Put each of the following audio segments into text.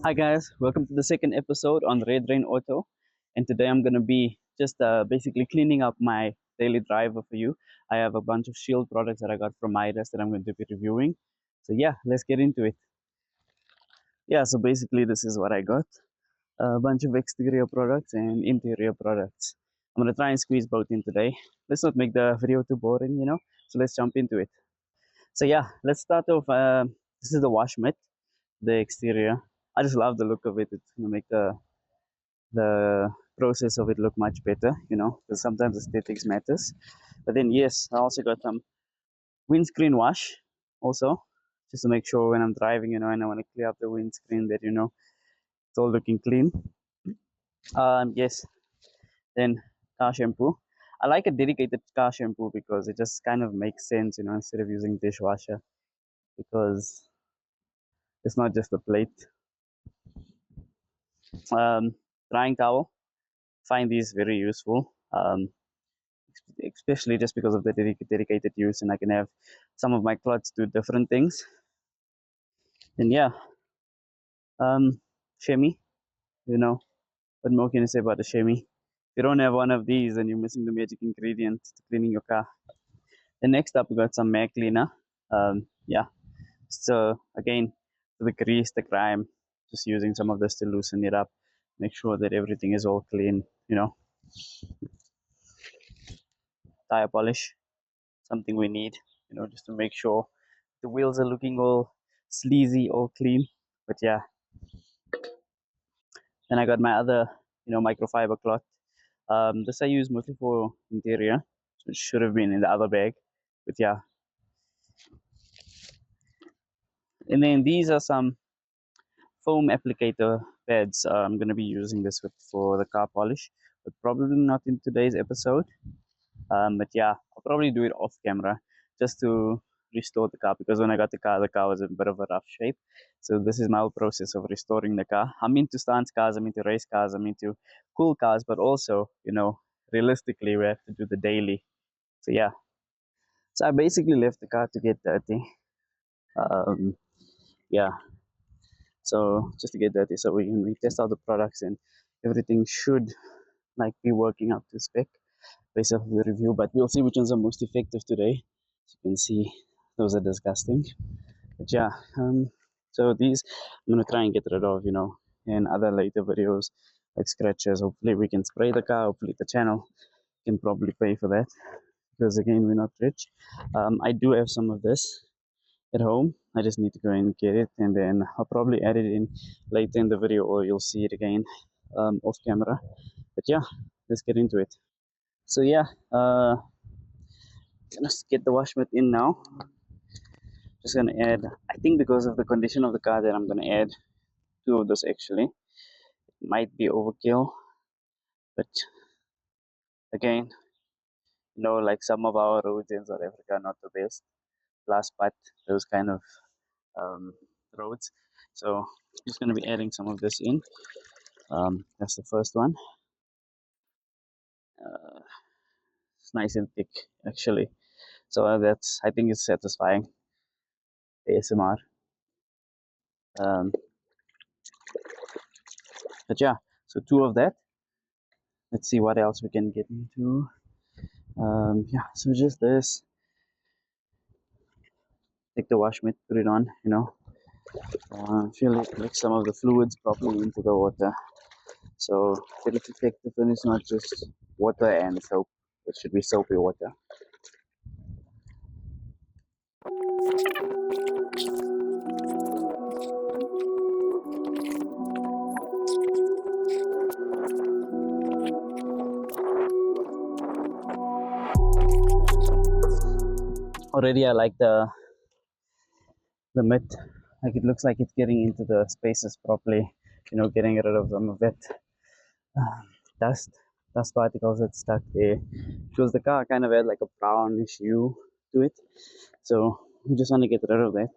Hi guys, welcome to the second episode on Red Rain Auto. And today I'm going to be just basically cleaning up my daily driver for you. I have a bunch of Shield products that I got from Midas that I'm going to be reviewing. So yeah, let's get into it. Yeah, so basically this is what I got. A bunch of exterior products and interior products. I'm going to try and squeeze both in today. Let's not make the video too boring. So let's jump into it. So yeah, let's start off. This is the wash mitt, the exterior. I just love the look of it. It's going to make the process of it look much better, because sometimes aesthetics matters. But then yes, I also got some windscreen wash also, just to make sure when I'm driving, and I want to clear up the windscreen that it's all looking clean. Yes, then car shampoo. I like a dedicated car shampoo because it just kind of makes sense, instead of using dishwasher, because it's not just a plate. Drying towel. Find these very useful. Especially just because of the dedicated use, and I can have some of my cloths do different things. And yeah, shemi, you know, what more can you say about the shemi? If you don't have one of these, then you're missing the magic ingredient to cleaning your car. Then next up, we got some mag cleaner. Yeah, so again, for the grease, the grime, just using some of this to loosen it up, make sure that everything is all clean. Tire polish, something we need, just to make sure the wheels are looking all sleazy, all clean. But yeah, then I got my other microfiber cloth. This I use mostly for interior, so it should have been in the other bag. But yeah, and then these are some foam applicator pads. I'm gonna be using this for the car polish, but probably not in today's episode. But yeah, I'll probably do it off camera just to restore the car, because when I got the car was in a bit of a rough shape. So this is my whole process of restoring the car. I'm into stance cars, I'm into race cars, I'm into cool cars, but also, realistically, we have to do the daily. So yeah, so I basically left the car to get dirty. Um, yeah, so just to get dirty, so we can retest out the products and everything should like be working up to spec based off the review, but we'll see which ones are most effective today. As you can see, those are disgusting. But yeah, so these I'm gonna try and get rid of, in other later videos, like scratches. Hopefully we can spray the car, hopefully the channel can probably pay for that, because again, we're not rich. I do have some of this at home. I just need to go and get it, and then I'll probably add it in later in the video, or you'll see it again off camera. But yeah, let's get into it. So yeah, gonna get the wash mitt in now. Just gonna add, I think because of the condition of the car, that I'm gonna add two of those actually. It might be overkill, but again, like some of our roads in South Africa are not the best. Last part, those kind of um, roads. So I'm just gonna be adding some of this in. That's the first one. Uh, it's nice and thick actually. So I think it's satisfying. ASMR. Um, but yeah, so two of that. Let's see what else we can get into. Yeah, so just this. Take the wash mitt, put it on, feel it, mix some of the fluids properly into the water. So that it's effective and it's not just water and soap. It should be soapy water. Already I like the mitt. Like it looks like it's getting into the spaces properly, getting rid of some of that uh, dust, dust particles that stuck there. Shows the car kind of had like a brownish hue to it. So we just want to get rid of that.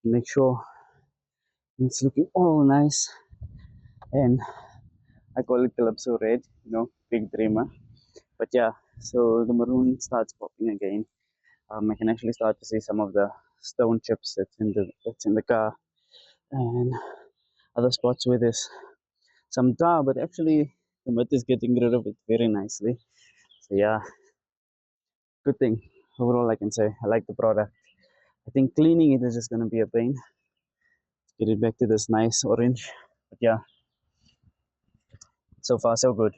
Make sure it's looking all nice, and I call it Calypso red, big dreamer. But yeah, so the maroon starts popping again. I can actually start to see some of the stone chips that's in the car, and other spots where there's some tar, but actually the mud is getting rid of it very nicely. So yeah, good thing. Overall, I can say I like the product. I think cleaning it is just gonna be a pain. Get it back to this nice orange. But yeah, so far so good.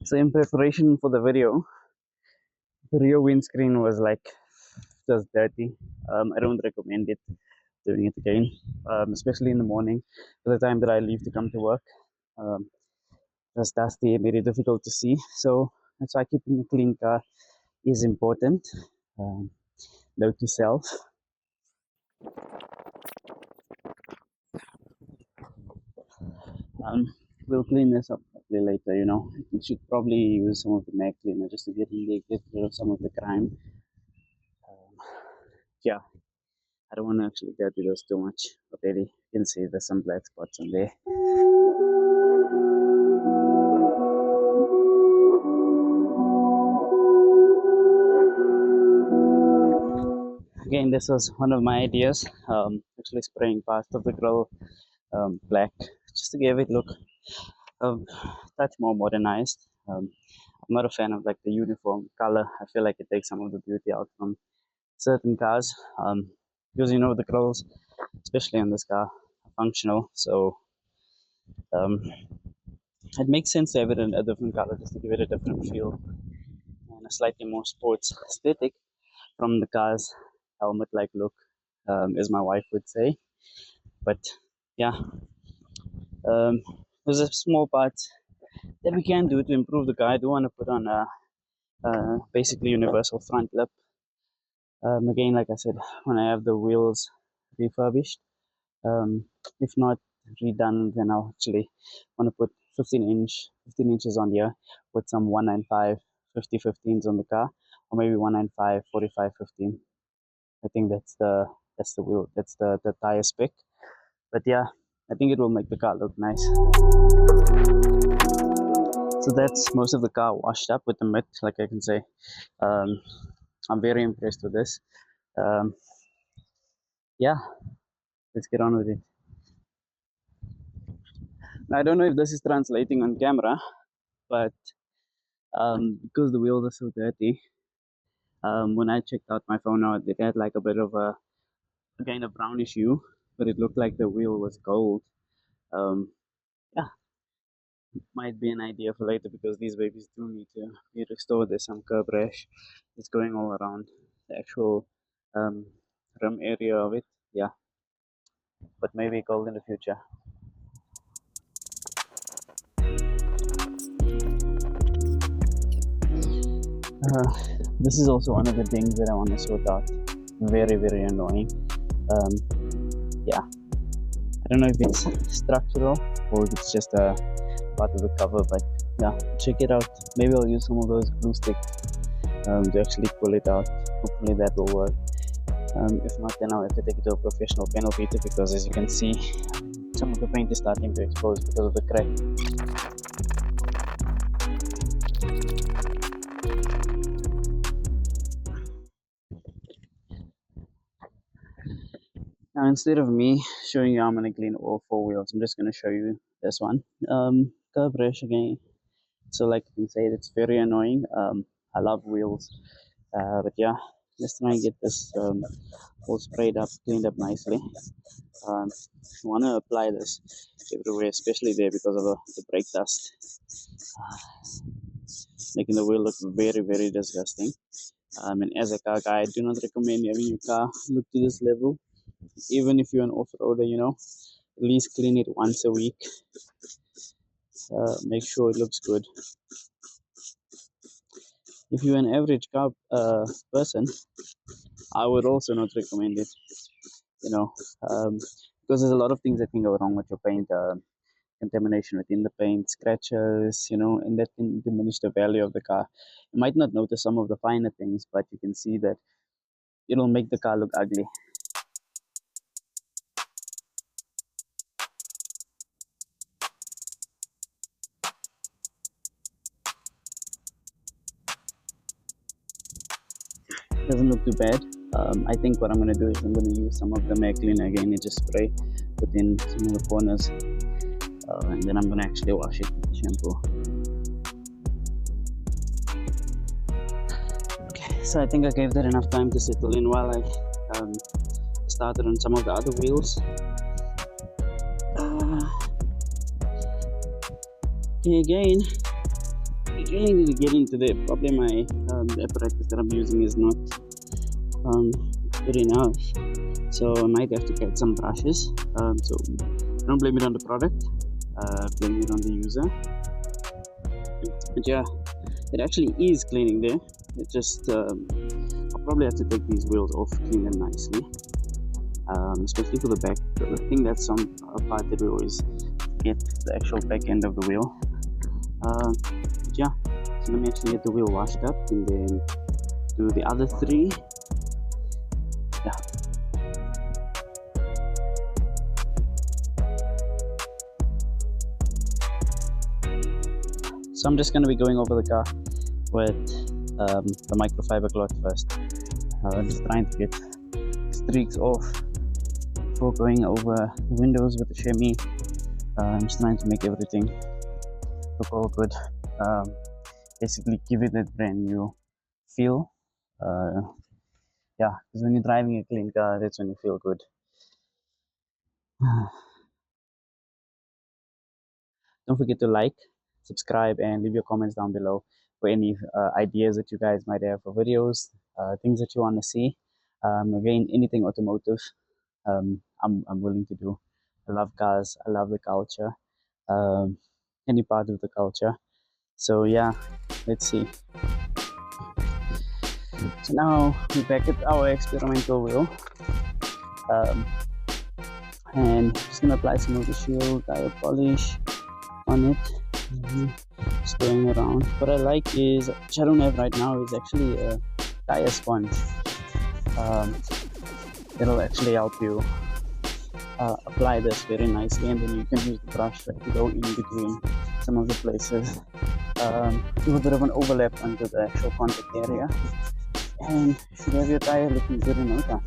So in preparation for the rear windscreen was like just dirty. I don't recommend it doing it again, especially in the morning. By the time that I leave to come to work, um, just dusty, very difficult to see. So that's why keeping a clean car is important. Um, Note to self. Um, we'll clean this up properly later. You should probably use some of the mag cleaner just to get rid of some of the grime. Yeah, I don't want to actually dirty those too much. Already, you can see there's some black spots on there. Again, this was one of my ideas. Actually spraying part of the grill black just to give it look a touch more modernized. I'm not a fan of like the uniform color. I feel like it takes some of the beauty out from certain cars, because the grills, especially on this car, are functional. So um, it makes sense to have it in a different color just to give it a different feel and a slightly more sports aesthetic from the car's helmet-like look, as my wife would say. But yeah, um, there's a small part that we can do to improve the car. I do want to put on a basically universal front lip. Again, like I said, when I have the wheels refurbished, if not redone, then I'll actually want to put 15 inches on here, put some 195 50/15s on the car, or maybe 195 45/15. I think that's the wheel, that's the tire spec. But yeah, I think it will make the car look nice. So that's most of the car washed up with the mud, like I can say. Um, I'm very impressed with this. Um, yeah, let's get on with it. Now, I don't know if this is translating on camera, but because the wheels are so dirty, when I checked out my phone out, it had like a bit of a kind of brownish hue, but it looked like the wheel was gold. Um, yeah, might be an idea for later because these babies do need to be restored. There's some curb rash that's going all around the actual um, rim area of it. Yeah, but maybe gold in the future. Uh, this is also one of the things that I want to sort out. Very, very annoying. Um, yeah, I don't know if it's structural or if it's just a part of the cover, but yeah, check it out. Maybe I'll use some of those glue sticks to actually pull it out. Hopefully that will work. If not, then I'll have to take it to a professional panel beater because, as you can see, some of the paint is starting to expose because of the crack. Now, instead of me showing you how I'm going to clean all four wheels, I'm just going to show you this one. Curb rash again. So, like you can say, it's very annoying. I love wheels, but yeah, let's try and get this all sprayed up, cleaned up nicely. You want to apply this everywhere, especially there because of the brake dust, making the wheel look very, very disgusting. And as a car guy, I do not recommend having your car look to this level. Even if you're an off-roader, at least clean it once a week. Make sure it looks good. If you're an average car person, I would also not recommend it. You know, because there's a lot of things that can go wrong with your paint. Contamination within the paint, scratches, and that can diminish the value of the car. You might not notice some of the finer things, but you can see that it'll make the car look ugly. Doesn't look too bad. I think what I'm going to do is I'm going to use some of the Mac cleaner again and just spray within some of the corners, and then I'm going to actually wash it with the shampoo. Okay, so I think I gave that enough time to settle in while I started on some of the other wheels. Again, I really need to get into the probably my the apparatus that I'm using is not good enough, so I might have to get some brushes. So don't blame it on the product, blame it on the user. But yeah, it actually is cleaning there. It just I'll probably have to take these wheels off, clean them nicely, especially for the back. The thing that's on a part that we always get the actual back end of the wheel. Yeah, so let me actually get the wheel washed up and then do the other three. Yeah. So I'm just going to be going over the car with the microfiber cloth first. Just trying to get streaks off before going over the windows with the chamois. I'm just trying to make everything look all good. Basically give it that brand new feel. Yeah, because when you're driving a clean car, that's when you feel good. Don't forget to like, subscribe, and leave your comments down below for any ideas that you guys might have for videos, things that you want to see. Again, anything automotive, I'm willing to do. I love cars. I love the culture. Um, any part of the culture. So yeah, let's see. So now we're back at our experimental wheel, and just gonna apply some of the shield tire polish on it. Just going around. What I like is, which I don't have right now, is actually a tire sponge. It'll actually help you apply this very nicely, and then you can use the brush to go in between some of the places. Do a bit of an overlap onto the actual contact area, and you should have your tire looking good in no time.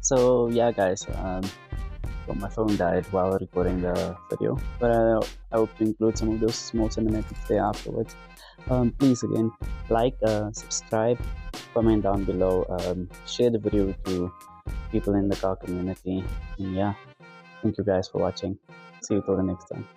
So yeah, guys, so my phone died while recording the video, but I hope to include some of those small cinematics there afterwards. Please again, like, subscribe, comment down below, share the video to people in the car community, and yeah, thank you guys for watching. See you till the next time.